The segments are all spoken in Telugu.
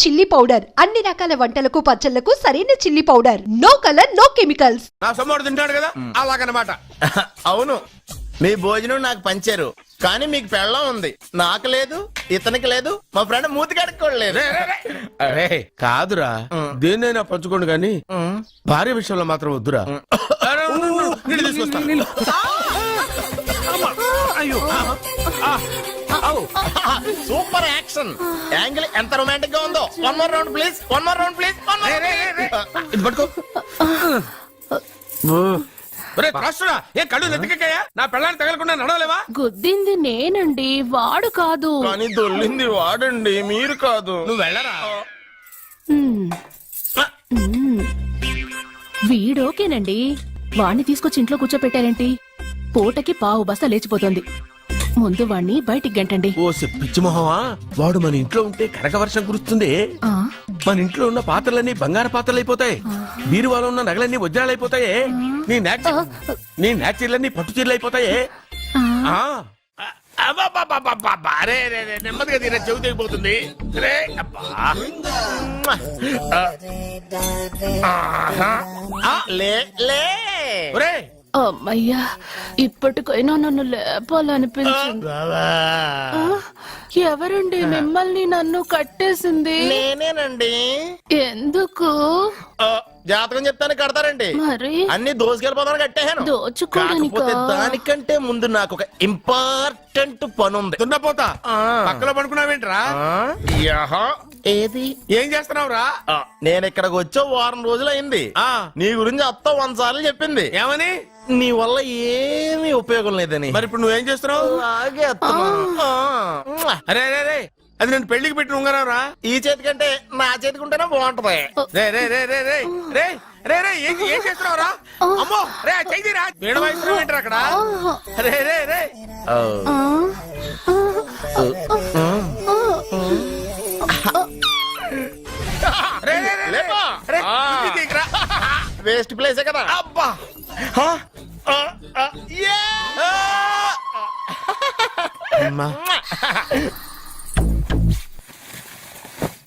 చిల్లీ పౌడర్ అన్ని రకాల వంటలకు పచ్చళ్లకు సరైన chilli powder. No colour no chemicals. నా సొమ్మడు తింటాడు కదా అలాగనమాట. అవును, మీ భోజనం నాకు పంచారు, కానీ మీకు పెళ్ళం ఉంది, నాకు లేదు, ఇతనికి లేదు, మా ఫ్రెండ్ మూతి కడుక్కోలేదు. అరే కాదురా, దేన్నైనా పంచుకోండి కానీ భార్య విషయంలో మాత్రం వద్దురా. సూపర్ యాక్షన్ యాంగిల్ ఎంత రొమాంటిక్ గా ఉందో. One more round please, one more round please. ఇది పట్టుకో. ఏ కళ్ళు నెత్తికెక్కాయా? నా పెళ్ళాన్ని తగలకుండా నడవలేవా? గుద్దింది నేనండి, వాడు కాదు. కానీ దొల్లింది వాడండి, మీరు కాదు. నువ్వు వెళ్ళరా. వీడోకేనండి, వాణ్ణి తీసుకొచ్చి ఇంట్లో కూర్చోపెట్టారేంటి? పూటకి పావు బస్తా లేచిపోతుంది. ముందు వాణ్ణి బయటికి గంటండి. ఓ పిచ్చి మొహమా, వాడు మన ఇంట్లో ఉంటే కనక వర్షం కురుస్తుంది. మన ఇంట్లో ఉన్న పాత్రలన్నీ బంగారు పాత్రలు అయిపోతాయి, బీరువాలో ఉన్న నగలన్నీ వజ్రాలు అయిపోతాయి, నీ నాచీర్లన్నీ పట్టు చీరలు అయిపోతాయి. నెమ్మదిగా తీరా, చెవి తెగిపోతుంది. అమ్మయ్యా, ఇప్పటికైనా నన్ను లేపాలనిపించింది. ఎవరండి మిమ్మల్ని నన్ను కట్టేసింది? నేనేనండి. ఎందుకు? జాతకం చెప్తాను కడతారండి. మరి అన్ని దోసుకెళ్ళిపోతాను కట్టేహాను. కాకపోతే దానికంటే ముందు నాకు ఒక ఇంపార్టెంట్ పని ఉంది. దున్నపోతా పక్కలో పడుకున్నావేంట్రా? ఏది? ఏం చేస్తున్నావురా? నేను ఇక్కడికి వచ్చో వారం రోజులు అయింది. నీ గురించి అత్త 100 సార్లు చెప్పింది. ఏమని? నీ వల్ల ఏమీ ఉపయోగం లేదని. మరి ఇప్పుడు నువ్వేం చేస్తున్నావు? అలాగే అరే అరే, అది నేను పెళ్లికి పెట్టిన ఉంగరం రా. ఈ చేతి కంటే నా చేతికి ఉంటేనే బాగుంటది. ఏం చేస్తున్నావు రా? అమ్మో రే, చెయ్యిరా. వీడ వయసు ఏంటారు అక్కడ? రే రే రే వేస్ట్ ప్లేసే కదా. అబ్బా,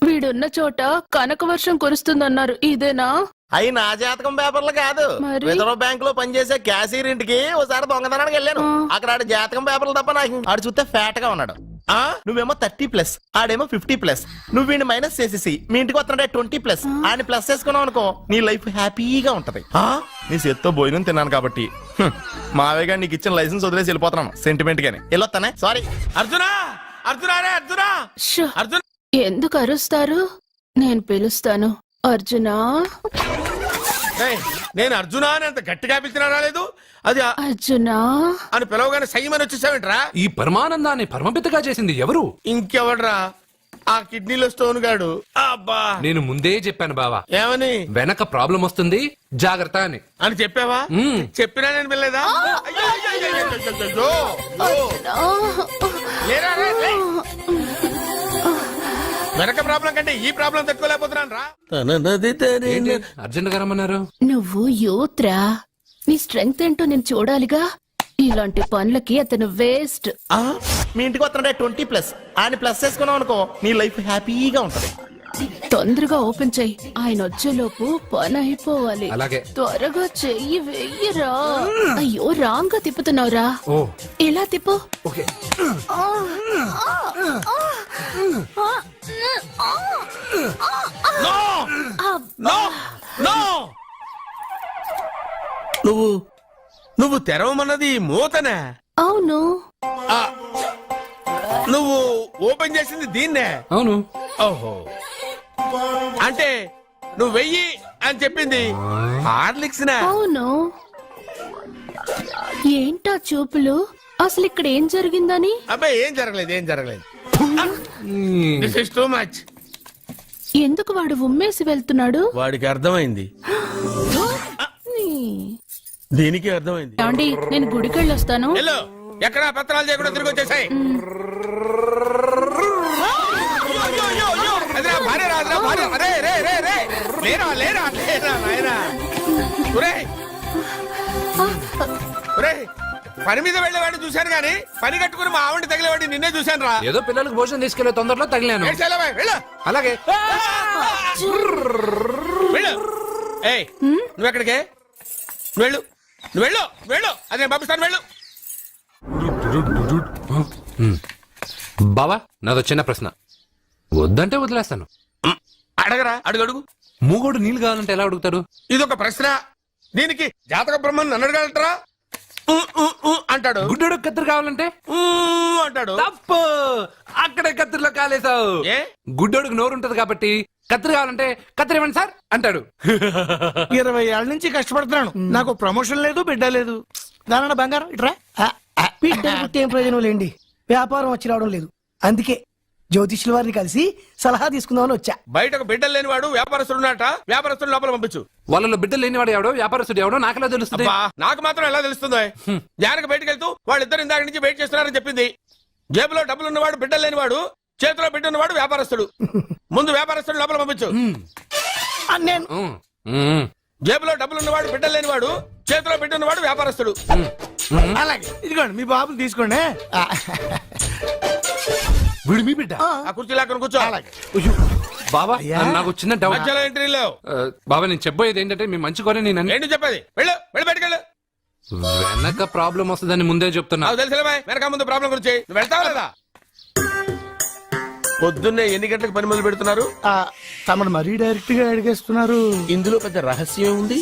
వీడున్న చోట కనక వర్షం కురుస్తుందన్నారు, ఇదేనా? అయి నా జాతకం పేపర్లు కాదు. రిజర్వ్ బ్యాంక్ లో పనిచేసే క్యాషియర్ ఇంటికి ఒకసారి దొంగతనానికి వెళ్ళాను. అక్కడ ఆడు జాతకం పేపర్లు తప్ప నాకు ఆడు చూస్తే ఫ్యాట్ గా ఉన్నాడు. నువ్వేమో 30+, ఆడేమో 50+. నువ్వు వీడిని మైనస్ చేసేసి మీ ఇంటికి వస్తున్నాడే 20+, ఆడిని ప్లస్ చేసుకున్నావు అనుకో, నీ లైఫ్ హ్యాపీగా ఉంటది. నీ చేత్తో భోజనం తిన్నాను కాబట్టి మావేగా నీకు ఇచ్చిన లైసెన్స్ వదిలేసి వెళ్ళిపోతున్నాను సెంటిమెంట్ గాని. వెళ్ళొస్తానే. సారీ. అర్జునా, అర్జునా రే, అర్జునా, అర్జున్. ఎందుకు అరుస్తారు? నేను పిలుస్తాను. అర్జునా. నేను అర్జునా అని అంత గట్టిగా పిలిచినా రాలేదు. అది అర్జునా అని పిలవగానే సైమని వచ్చేసావేంట్రా? ఈ పరమానందాన్ని పరమపితగా చేసింది ఎవరు? ఇంకెవడ్రా? ఆ కిడ్నీలో స్టోన్ గాడు. అబ్బా, నేను ముందే చెప్పాను బావా. ఏమని? వెనక ప్రాబ్లం వస్తుంది, జాగ్రత్త అని. అని చెప్పావా? చెప్పినా నేను వెళ్ళలేదా? వెనక ప్రాబ్లం కంటే ఈ ప్రాబ్లం తట్టుకోలేకపోతున్నాను రా. అర్జెంట్ గా రమ్మన్నారు. నువ్వు యూత్రా, నీ స్ట్రెంగ్త్ ఏంటో నేను చూడాలిగా. ఇలాంటి పనులకి అతను వేస్ట్. మీ ఇంటికి వస్తున్నాడే 20+, ఆయన ప్లస్ చేసుకున్నావు అనుకో, నీ లైఫ్ హ్యాపీగా ఉంటది. తొందరగా ఓపెన్ చెయ్యి, ఆయన వచ్చేలోపు పని అయిపోవాలి. అలాగే. త్వరగా చెయ్యి వెయ్యరా. అయ్యో, రాంగ్ గా తిప్పుతున్నావురా. ఎలా తిప్పు. ఓకే. నువ్వు తెరవమన్నది మూతనే? అవును. నువ్వు ఓపెన్ చేసింది దీన్నే? అవును. ఓహో, అంటే నువ్వు వెయ్యి అని చెప్పింది హార్లిక్స్? అవును. ఏంటా చూపులు? అసలు ఇక్కడ ఏం జరిగిందని? అబ్బాయి ఏం జరగలేదు, ఏం జరగలేదు. This is too much. ఎందుకు వాడు ఉమ్మేసి వెళ్తున్నాడు? వాడికి అర్థమైంది, దీనికి అర్థమైంది. ఏమండి, నేను గుడికెళ్ళి వస్తాను. ఎక్కడ పత్రాలు చేయకుండా తిరిగి వచ్చేసాయి. పని మీద వెళ్ళేవాడిని చూశాను గాని పని కట్టుకుని మా ఆవిడ తగిలేవాడిని నిన్నే చూశాను రా. ఏదో పిల్లలకు భోజనం తీసుకెళ్లే తొందరలో తగిలాను. వెళ్ళు. అలాగే. వెళ్ళు. ఏయ్ నువ్వు ఎక్కడికే? వెళ్ళు వెళ్ళు అదే పంపిస్తాను వెళ్ళు. బావా నాదో చిన్న ప్రశ్న. వద్దంటే వదిలేస్తాను. అడగరా అడుగు. మూగోడు నీళ్ళు కావాలంటే ఎలా అడుగుతాడు? ఇదొక ప్రశ్న. దీనికి జాతక బ్రహ్మను నన్ను అడగలటరా? అంటాడు. గుడ్డోడు కత్తిరి కావాలంటే అంటాడు. తప్పు. అక్కడే కత్తిరిలో కాలేసావు. ఏ గుడ్డోడికి నోరు ఉంటది కాబట్టి కత్తిరి కావాలంటే కత్తిరి ఇవ్వండి సార్ అంటాడు. 20 ఏళ్ల నుంచి కష్టపడుతున్నాను, నాకు ప్రమోషన్ లేదు, బిడ్డ లేదు. దానన్న బంగారం ఇట్రా. బిడ్డ పుట్టి ఏం ప్రయోజనం లేండి, వ్యాపారం వచ్చి రావడం లేదు. అందుకే జ్యోతిష్యుల వారిని కలిసి సలహా తీసుకుందామని వచ్చా. బయటకు బిడ్డలు లేనివాడు వ్యాపారస్తుడు ఉన్నట. వ్యాపారస్తుడు లోపల పంపించు. వాళ్ళలో బిడ్డలు లేనివాడు ఎవడో వ్యాపారస్తుడు ఎవడో నాకెలా తెలుస్తుంది? అబ్బా, నాకు మాత్రం ఎలా తెలుస్తుందో? జానకి బయటకు వెళ్తూ వాళ్ళిద్దరు ఇందాక నుంచి వెయిట్ చేస్తున్నారని చెప్పింది. జేబులో డబ్బులు ఉన్నవాడు బిడ్డలు లేనివాడు, చేతిలో బిడ్డ ఉన్నవాడు వ్యాపారస్తుడు. ముందు వ్యాపారస్తుడు లోపల పంపించు. నేను జేబులో డబ్బులు ఉన్నవాడు బిడ్డలు లేనివాడు, చేతిలో బిడ్డ ఉన్నవాడు వ్యాపారస్తుడు. అలాగే ఇదిగోండి మీ బాబుని తీసుకోండి. వీడు మీ బిడ్డ? ఆ కుర్చీలో అక్కడ కూర్చో. బాబా నాకు చిన్న డౌట్. మధ్యలో ఎంట్రీ లేవు. బాబా నేను చెప్పబోయేది ఏంటంటే మీ మంచి కోరే నేను ఏంటి చెప్పేది? వెళ్ళు బయటకెళ్ళు. వెనక ప్రాబ్లం వస్తుందని ముందే చెప్తున్నా. నాకు తెలుసులే వెనక ముందు ప్రాబ్లం గురించి. నువ్వు వెళ్తావా లేదా? పొద్దున్నే ఎన్ని గంటలకు పని మొదలు పెడుతున్నారు? తమను మరీ డైరెక్ట్ గా అడిగేస్తున్నారు. ఇందులో పెద్ద రహస్యం ఉంది.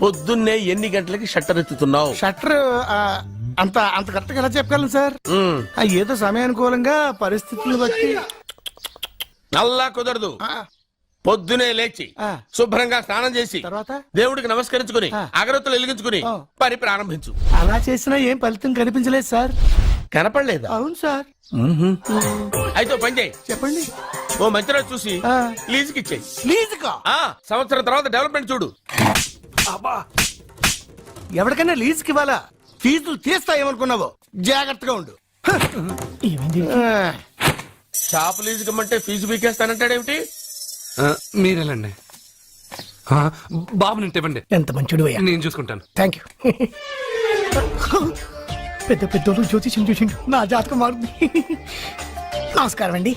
పొద్దున్నే ఎన్ని గంటలకి షట్టర్ ఎత్తుతున్నావు? షట్టర్ అంత అంత కరెక్ట్ గా ఎలా చెప్పగలను సార్? ఏదో సమయానుకూలంగా పరిస్థితులను బట్టి. అల్లా కుదరదు. పొద్దునే లేచి శుభ్రంగా స్నానం చేసి తర్వాత దేవుడికి నమస్కరించుకుని అగరత్తులు వెలిగించుకుని పని ప్రారంభించు. అలా చేసినా ఏం ఫలితం కనిపించలేదు సార్. కనపడలేదా? అవును సార్. అయితే పని చేయి. చెప్పండి. ఓ మంచి రోజు చూసి లీజుకి ఇచ్చేయి. లీజుకా? సంవత్సరం తర్వాత డెవలప్మెంట్ చూడు. ఎవరికైనా లీజుకి ఇవ్వాలా? ఫీజులు తీస్తాయేమనుకున్నావో, జాగ్రత్తగా ఉండు. షాప్ లీజుకి ఇమ్మంటే ఫీజు పీకేస్తానంటాడేమిటి? మీరేలండి. బాబు నేను ఇవ్వండి. ఎంత మంచిడు అయ్యా. నేను చూసుకుంటాను. Thank you. పెద్ద పెద్దోళ్ళు జ్యోతిష్యం చూసిండు, నా జాతకం మారుంది. నమస్కారం అండి.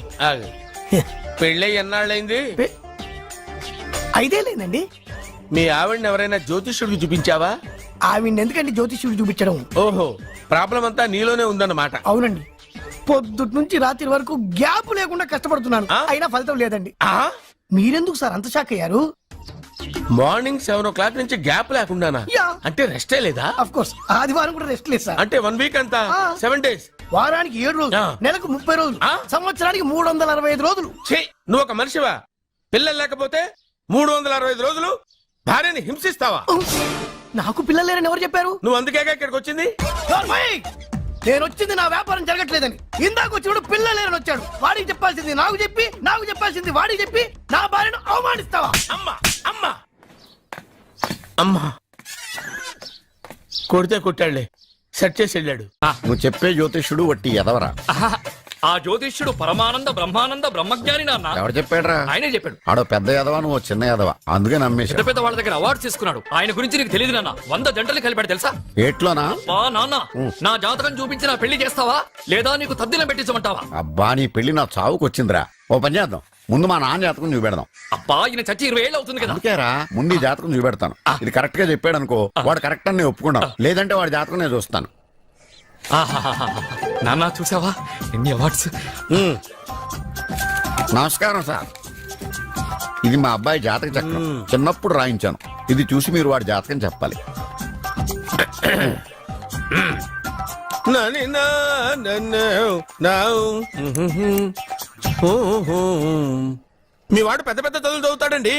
పెళ్ళై ఎన్నాళ్ళైంది? 5 ఏళ్ళైందండి. మీ ఆవిడని ఎవరైనా జ్యోతిష్యుడికి చూపించావా? ఆవిడ ఎందుకండి జ్యోతిష్యుడు చూపించడం? ఓహో, ప్రాబ్లం అంతా నీలోనే ఉందన్నమాట. అవునండి, పొద్దుటి నుంచి రాత్రి వరకు గ్యాప్ లేకుండా కష్టపడుతున్నాను, అయినా ఫలితం లేదండి. మీరెందుకు సార్ అంత షాక్ అయ్యారు? మార్నింగ్ 7 o'clock నుంచి గ్యాప్ లేకుండానా? అంటే రెస్టే లేదా? ఆఫ్ కోర్స్ ఆదివారం కూడా రెస్ట్ లేదు సార్. అంటే 1 వీక్ అంతా 7 days. వారానికి 7 రోజులు, నెలకు 30 రోజులు, సంవత్సరానికి 365 రోజులు. నువ్వు ఒక మనిషివా? పిల్లలు లేకపోతే 365 రోజులు భార్యని హింసిస్తావా? నాకు పిల్లలు లేరని ఎవరు చెప్పారు? నువ్వు అందుకేగా ఇక్కడికి వచ్చింది. నేను వచ్చింది నా వ్యాపారం జరగట్లేదని. ఇందాక వచ్చినప్పుడు పిల్లలు లేరని వచ్చాడు. వాడికి చెప్పాల్సింది నాకు చెప్పి, నాకు చెప్పాల్సింది వాడికి చెప్పి నా భార్యను అవమానిస్తావా? అమ్మా అమ్మా అమ్మా, కొడితే కొట్టాడులే, సెట్ చేసి వెళ్ళాడు. నువ్వు చెప్పే జ్యోతిష్యుడు వట్టి ఎదవరా? ఆ జ్యోతిష్యుడు పరమానంద బ్రహ్మానంద బ్రహ్మజ్ఞాని నాన్న. ఎవరు చెప్పాడురా? ఆయనే చెప్పాడు. ఆడో పెద్ద ఎదవా, నువ్వు చిన్న ఎదవా, అందుకే నమ్మేశా. పెద్ద పెద్ద వాళ్ళ దగ్గర అవార్డు తీసుకున్నాడు. ఆయన గురించి నీకు తెలియదు నాన్న. 100 జంటలు కలిపాడు తెలుసా? ఏట్లోనా? నాన్న నా జాతకం చూపించి నా పెళ్లి చేస్తావా లేదా నీకు తద్దిలం పెట్టించమంటావా? అబ్బా నీ పెళ్లి నా చావుకు వచ్చిందిరా. ఓ పని చేద్దాం, ముందు మా నాన్న జాతకం చూపెడదాం. అబ్బా ఈయన చచ్చి 20 ఏళ్ళు అవుతుంది కదా. అందుకేరా ముందు ఈ జాతకం చూపెడతాను. ఇది కరెక్ట్ గా చెప్పాడు అనుకో, వాడు కరెక్ట్ అని నేను ఒప్పుకున్నాను. లేదంటే వాడి జాతకం నేను చూస్తాను. నాన్న చూసావా ఎన్ని అవార్డ్స్? నమస్కారం సార్, ఇది మా అబ్బాయి జాతక చక్రం. చిన్నప్పుడు రాయించాను. ఇది చూసి మీరు వాడి జాతకం చెప్పాలి. మీ వాడు పెద్ద పెద్ద చదువులు చదువుతాడండి.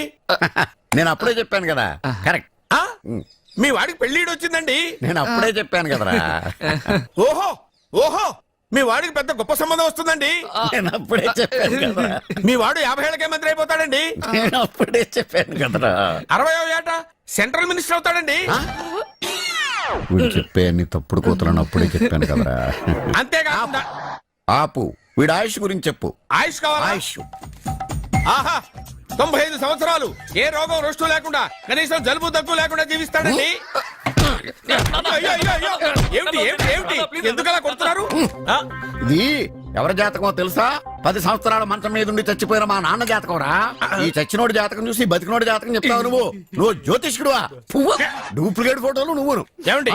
నేను అప్పుడే చెప్పాను కదా. కరెక్ట్. మీ వాడికి పెళ్లిడు వచ్చిందండి. నేను అప్పుడే చెప్పాను కదరా. ఓహో ఓహో, మీ వాడికి పెద్ద గొప్ప సంబంధం వస్తుందండి. నేను అప్పుడే చెప్పాను కదా. మీ వాడు 50 ఏళ్ళకే మంత్రి అయిపోతాడండి. నేను అప్పుడే చెప్పాను కదరా. 60వ ఏట సెంట్రల్ మినిస్టర్ అవుతాడండి. వీడు చెప్పే అన్ని తప్పుడు కూతురని అప్పుడే చెప్పాను కదరా. అంతేకాకుండా ఆపు, వీడి ఆయుష్ గురించి చెప్పు. ఆయుష్ కావాలా? ఆయుష్ ఆహా, 95 సంవత్సరాలు ఏ రోగం రుష్టు లేకుండా, కనీసం జలుబు దగ్గు లేకుండా జీవిస్తాడండి. ఎందుకలా కొడుతున్నారు ఇది ఎవరి జాతకమో తెలుసా? 10 సంవత్సరాల మంచం మీద ఉండి చచ్చిపోయిన మా నాన్న జాతకం రా. ఈ చచ్చినోడి జాతకం చూసి బతికినోడి జాతకం చెప్తావు నువ్వు జ్యోతిష్కుడువా? డూప్లికేట్ ఫోటోలు నువ్వును. ఏమండి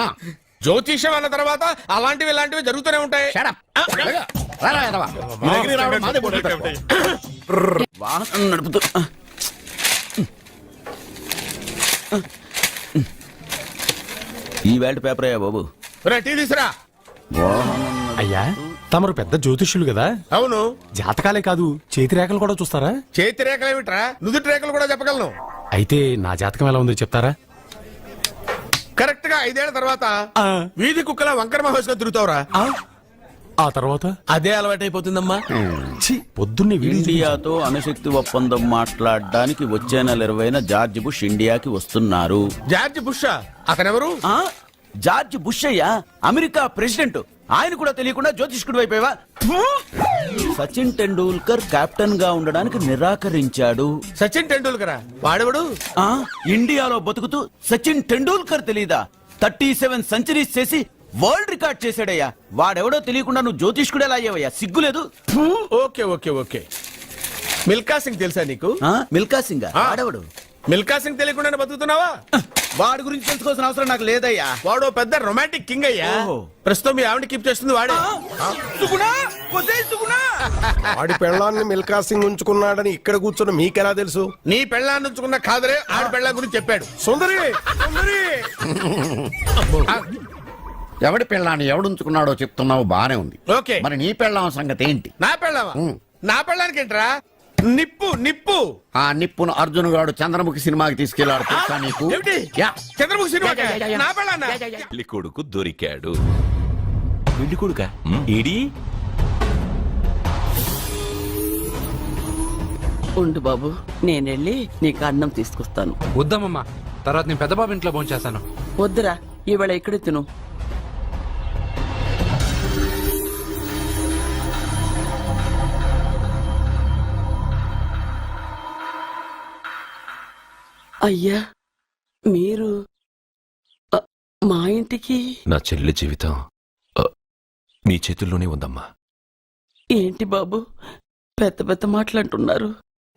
జ్యోతిష్యం అన్న తర్వాత అలాంటివి ఇలాంటివి జరుగుతూనే ఉంటాయి. Shut up. రారా, ఎడవా. నీ దగ్గరికి రావడం మాదే బొట్టు. వాహనం నడుపుతూ ఈ వేల్ట్ పేపర్ అయ్యా బాబు. టీ తీసురా. అయ్యా తమరు పెద్ద జ్యోతిష్యులు కదా, అవును. జాతకాలే కాదు చేతి రేఖలు కూడా చూస్తారా? చేతి రేఖలు ఏమిట్రా, నుదుటి రేఖలు కూడా చెప్పగలను. అయితే నా జాతకం ఎలా ఉందో చెప్తారా? కరెక్ట్ గా 5 ఏళ్ల తర్వాత వీధి కుక్కల వంకర మహోత్సవం తిరుగుతావురా. ఆ తర్వాత అదే అలవాటైపోతుందమ్మా. ఛీ, పొద్దున్నే ఇండియాతో అణుశక్తి ఒప్పందం మాట్లాడడానికి వచ్చే నెల 20న జార్జ్ బుష్ ఇండియాకి వస్తున్నారు. జార్జ్ బుషా? అతనెవరు? జార్జ్ బుష్ అయ్యా, అమెరికా ప్రెసిడెంట్. ఆయన కూడా తెలియకుండా జ్యోతిష్కుడు వైపోయావా? సచిన్ టెండూల్కర్ కెప్టెన్ గా ఉండడానికి నిరాకరించాడు. సచిన్ టెండూల్కరా? వాడెవడు? ఇండియాలో బతుకుతూ సచిన్ టెండూల్కర్ తెలీదా? 37 సెంచరీస్ చేసి వరల్డ్ రికార్డ్ చేశాడయ్యా. వాడెవడో తెలియకుండా నువ్వు జ్యోతిష్కుడు ఎలా అయ్యావయ్యా? సిగ్గులేదు. Okay okay okay. Milkha Singh తెలుసా నీకు? మిల్కా సింగ్ వాడెవడు? మిల్కా సింగ్ తెలియకుండా బతుకుతున్నావా? వాడి గురించి తెలుసుకోవాల్సిన అవసరం నాకు లేదయ్యా. వాడు పెద్ద రొమాంటిక్ కింగ్ అయ్యా. ప్రస్తుతం మీ ఆవిడ కీప్ చేస్తుంది వాడే. వాడి పెళ్ళాన్ని మిల్కా సింగ్ ఉంచుకున్నాడని ఇక్కడ కూర్చొని మీకెలా తెలుసు? నీ పెళ్ళాన్ని ఉంచుకున్న కాదరే ఆడి పెళ్ళాం గురించి చెప్పాడు. సుందరి సుందరి ఎవడి పెళ్ళాన్ని ఎవడుంచుకున్నాడో చెప్తున్నావు బానే ఉంది. ఓకే. మరి నీ పెళ్ళాం సంగతి ఏంటి? నా పెళ్ళావా? నా పెళ్ళానికి ఏంట్రా? నిప్పు నిప్పు. ఆ నిప్పును అర్జున్ గాడు చంద్రముఖి సినిమాకి తీసుకెళ్లాడు తెలుసా నీకు? ఏమిటి? యా. చంద్రముఖి సినిమా నా పెళ్ళాన్నా? పెళ్లి కొడుకు దొరికాడు. పెళ్లి కొడుక ఏడి? ఉండు బాబు, నేనెళ్ళి నీకు అన్నం తీసుకొస్తాను. వద్దామమ్మా, తర్వాత నేను పెద్ద బాబు ఇంట్లో భోంచేస్తాను. వద్దురా, ఇవాళ ఇక్కడే తిను. అయ్యా, మీరు మా ఇంటికి? నా చెల్లి జీవితం నీ చేతుల్లోనే ఉందమ్మా. ఏంటి బాబు పెద్ద పెద్ద మాటలంటున్నారు?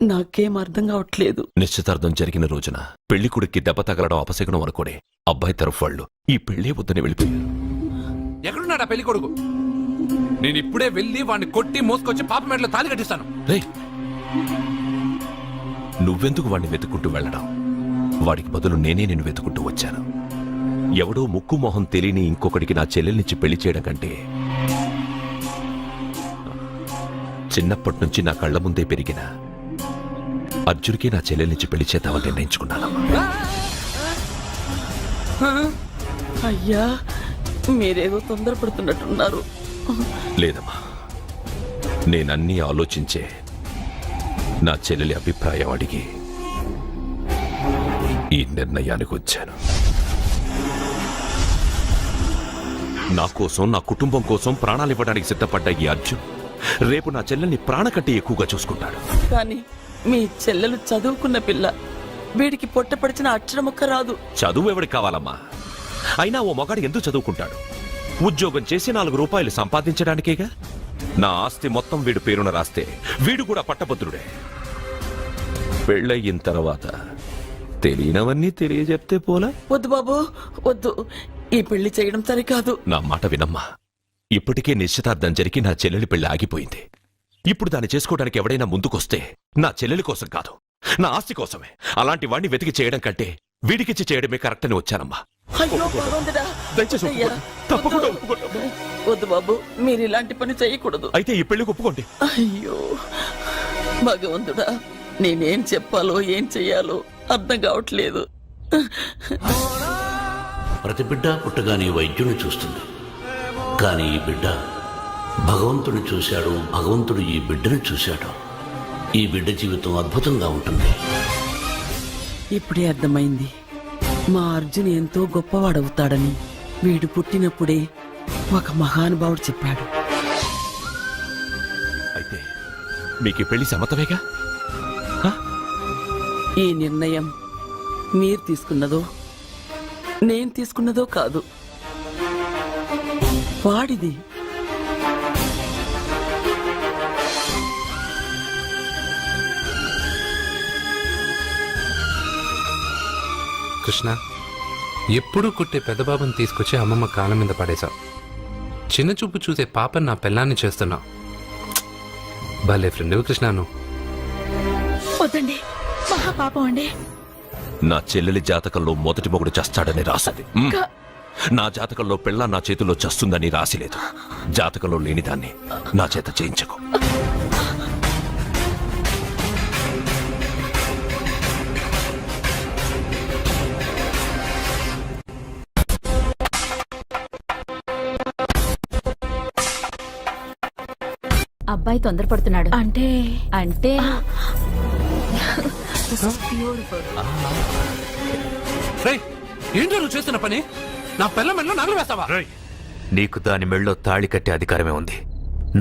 నాకేం అర్థం కావట్లేదు. నిశ్చితార్థం జరిగిన రోజున పెళ్లి కొడుక్కి దెబ్బ తగలడం అపశకునం అనుకోడే అబ్బాయి తరఫు వాళ్ళు ఈ పెళ్లే వద్దని వెళ్ళిపోయారు. ఎక్కడున్నాడా పెళ్లి కొడుకు? నేను ఇప్పుడే వెళ్ళి వాడిని కొట్టి మోసుకొచ్చి పాప మెడలో తాళి కట్టిస్తాను. రే, నువ్వెందుకు వాడిని వెతుక్కుంటూ వెళ్ళడం? వాడికి బదులు నేనే నిన్ను వెతుకుంటూ వచ్చాను. ఎవడో ముక్కు మొహం తెలియని ఇంకొకడికి నా చెల్లెల్నిచ్చి పెళ్లి చేయడం కంటే చిన్నప్పటి నుంచి నా కళ్ల ముందే పెరిగిన అర్జున్కి నా చెల్లెల్నిచ్చి పెళ్లి చేద్దామని నిర్ణయించుకున్నాను. అయ్యా, మీరేదో తొందరపడుతున్నట్టున్నారు. లేదమ్మా, నేనన్నీ ఆలోచించే నా చెల్లెలి అభిప్రాయం అడిగి ఈ నిర్ణయానికి వచ్చాను. నా కోసం, నా కుటుంబం కోసం ప్రాణాలు ఇవ్వడానికి సిద్ధపడ్డ ఈ అర్జున్ రేపు నా చెల్లెల్ని ప్రాణ కంటే ఎక్కువగా చూసుకుంటాడు. కానీ మీ చెల్లెలు చదువుకున్న పిల్ల, వీడికి పొట్టపడిచిన అక్షరముక్క రాదు. చదువు ఎవడికి కావాలమ్మా? అయినా ఓ మగాడు ఎందుకు చదువుకుంటాడు? ఉద్యోగం చేసి 4 రూపాయలు సంపాదించడానికేగా. నా ఆస్తి మొత్తం వీడు పేరున రాస్తే వీడు కూడా పట్టభద్రుడే. పెళ్ళయిన తర్వాత తెలియనవన్నీ తెలియజెప్తే పోలా? వద్దు బాబు, వద్దు. ఈ పెళ్లి చేయడం సరికాదు. నా మాట వినమ్మా. ఇప్పటికే నిశ్చితార్థం జరిగి నా చెల్లెలి పెళ్లి ఆగిపోయింది. ఇప్పుడు దాన్ని చేసుకోవడానికి ఎవడైనా ముందుకొస్తే నా చెల్లెలి కోసం కాదు, నా ఆస్తి కోసమే. అలాంటి వాణ్ణి వెతికి చేయడం కంటే వీడికిచ్చి చేయడమే కరెక్ట్ అని వచ్చానమ్మా. అయ్యో భగవంతుడా, దయచేసి అయ్యా, తప్పకుండా వద్దు. వద్దు బాబు, మీరు ఇలాంటి పని చేయకూడదు. అయితే ఈ పెళ్లికి ఒప్పుకోండి. అయ్యో భగవంతుడా, నేనేం చెప్పాలో ఏం చెయ్యాలో అర్థం కావట్లేదు. ప్రతి బిడ్డ పుట్టగానే వైద్యుని చూస్తుంది, కానీ ఈ బిడ్డ భగవంతుని చూశాడు. భగవంతుడు ఈ బిడ్డను చూశాడు. ఈ బిడ్డ జీవితం అద్భుతంగా ఉంటుంది. ఇప్పుడే అర్థమైంది, మా అర్జున్ ఎంతో గొప్పవాడవుతాడని. వీడు పుట్టినప్పుడే ఒక మహానుభావుడు చెప్పాడు. అయితే మీకు ఈ పెళ్లి సమ్మతమేగా? ఈ నిర్ణయం మీరు తీసుకున్నదో నేను తీసుకున్నదో కాదు, వాడిది. కృష్ణ, ఎప్పుడూ కుట్టే పెద్దబాబుని తీసుకొచ్చి అమ్మమ్మ కాళ్ళ మీద పడేశావు. చిన్న చూపు చూసే పాపని నా పెళ్ళాన్ని చేస్తున్నావు. భలే ఫ్రెండ్ కృష్ణ నువ్వు. వద్దండి, మహా పాపం అండి. నా చెల్లెలి జాతకంలో మొదటి మొగుడు చస్తాడని రాసింది. నా జాతకంలో పిల్ల నా చేతిలో చస్తుందని రాసిలేదు. జాతకంలో లేనిదాన్ని నా చేత చేయించకు. అబ్బాయి తొందరపడుతున్నాడు. అంటే అంటే ఏంటో నువ్వు చేస్తున్న పని? నా పిల్ల మెళ్ళో నగలు వేస్తావా? నీకు దాని మెళ్ళో తాళి కట్టే అధికారమే ఉంది.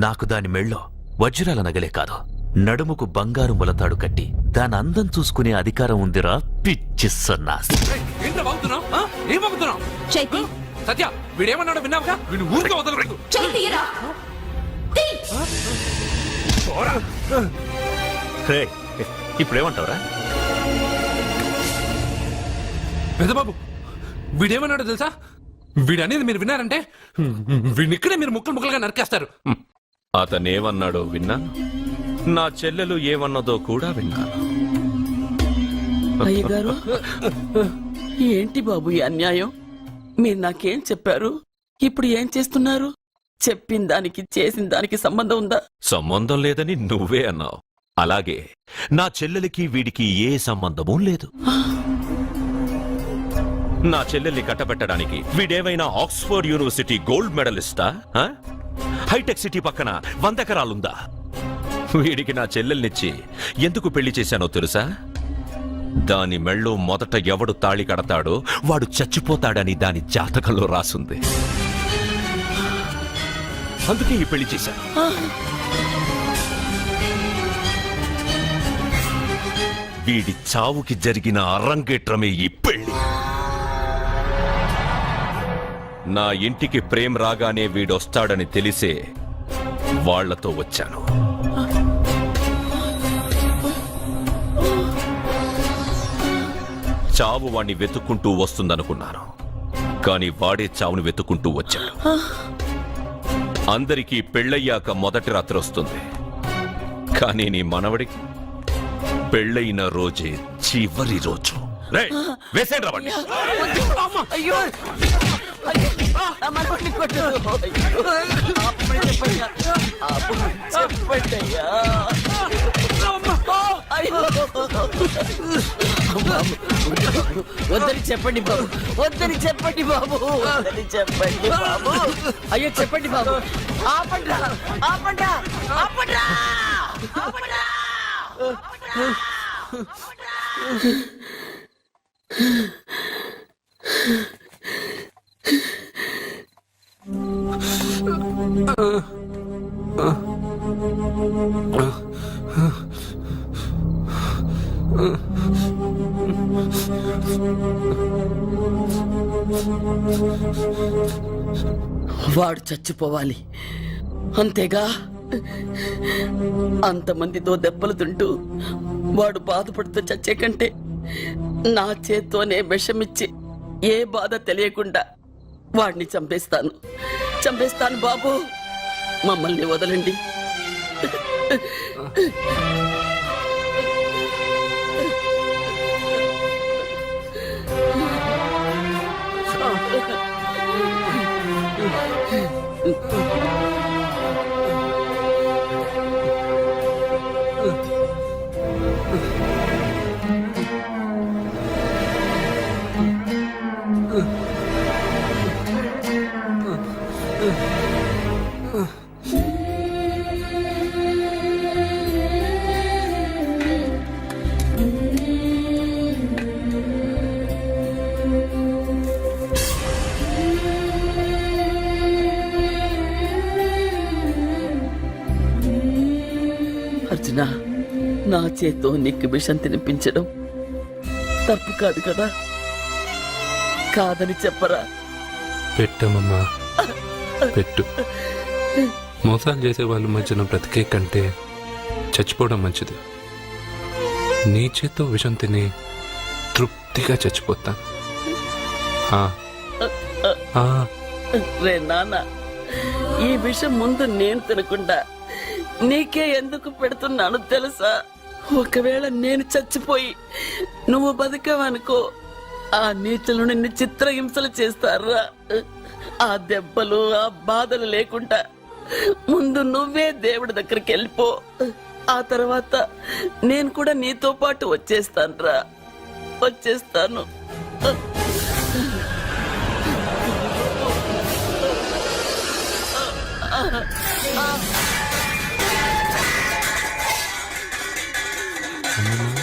నాకు దాని మెళ్ళో వజ్రాల నగలే కాదు, నడుముకు బంగారు ములతాడు కట్టి దాని అందం చూసుకునే అధికారం ఉందిరా పిచ్చి సన్నాసి. ఏంటో బాగుతున్నావు? ఏం బాగుతున్నావు? చైతి, సత్య, వీడేమన్నాడో విన్నావుగా? వీడు ఊరికే వదలలేదు. ఇప్పుడేమంటావురా? పెద్దబాబు, వీడేమన్నాడో తెలుసా? వీడనేది మీరు విన్నారంటే వీడినిక్కడే మీరు ముక్కలు ముక్కలుగా నరికేస్తారు. అతనేమన్నాడో విన్నా, నా చెల్లెలు ఏమన్నదో కూడా విన్నాను. అయ్యగారు, ఏంటి బాబు ఈ అన్యాయం? మీరు నాకేం చెప్పారు? ఇప్పుడు ఏం చేస్తున్నారు? చెప్పిన దానికి చేసిన దానికి సంబంధం ఉందా? సంబంధం లేదని నువ్వే అన్నావు. అలాగే నా చెల్లెలికి వీడికి ఏ సంబంధమూ లేదు. నా చెల్లెల్ని కట్టబెట్టడానికి వీడేమైనా ఆక్స్ఫర్డ్ యూనివర్సిటీ గోల్డ్ మెడలిస్టా? హైటెక్ సిటీ పక్కన 100 ఎకరాలుందా? వీడికి నా చెల్లెల్నిచ్చి ఎందుకు పెళ్లి చేశానో తెలుసా? దాని మెళ్ళో మొదట ఎవడు తాళి కడతాడో వాడు చచ్చిపోతాడని దాని జాతకంలో రాసుంది. అందుకే ఈ పెళ్లి చేశాను. వీడి చావుకి జరిగిన అరంగేట్రమే ఈ పెళ్లి. నా ఇంటికి ప్రేమ్ రాగానే వీడొస్తాడని తెలిసే వాళ్లతో వచ్చాను. చావు వాణ్ణి వెతుక్కుంటూ వస్తుందనుకున్నాను, కానీ వాడే చావుని వెతుక్కుంటూ వచ్చాడు. అందరికీ పెళ్ళయ్యాక మొదటి రాత్రి వస్తుంది, కానీ నీ మనవడికి పెళ్ళైన రోజే చివరి రోజు. వేసేయండి రావండి. అయ్యో, వద్దని చెప్పండి బాబు, వద్దని చెప్పండి బాబు, వద్దని చెప్పండి బాబు. అయ్యో చెప్పండి బాబు, ఆపండ్రా, ఆపండ్రా, ఆపండ్రా, ఆపండ్రా. వాడు చచ్చిపోవాలి అంతేగా. అంతమందితో దెబ్బలు తింటూ వాడు బాధపడుతూ చచ్చే కంటే నా చేత్తోనే విషమిచ్చి ఏ బాధ తెలియకుండా వాడిని చంపేస్తాను, చంపేస్తాను బాబు. మమ్మల్ని వదలండి. అర్జున, నా చేత్తో నీకు విషం తినిపించడం తప్పు కాదు కదా, కాదని చెప్పరా? పెట్టమ్మమ్మా పెట్టు. మోసాలు చేసే వాళ్ళ మధ్యన బ్రతికే కంటే చచ్చిపోవడం మంచిది. నీ చేత్తో విషం తిని తృప్తిగా చచ్చిపోతా. రే నాన్న, ఈ విషయం ముందు నేను తినకుండా నీకే ఎందుకు పెడుతున్నాను తెలుసా? ఒకవేళ నేను చచ్చిపోయి నువ్వు బతికావనుకో, ఆ నీచులు నిన్ను చిత్రహింసలు చేస్తారా? ఆ దెబ్బలు ఆ బాధలు లేకుండా ముందు నువ్వే దేవుడి దగ్గరికి వెళ్ళిపో. ఆ తర్వాత నేను కూడా నీతో పాటు వచ్చేస్తానురా, వచ్చేస్తాను. అమ్మమ్మ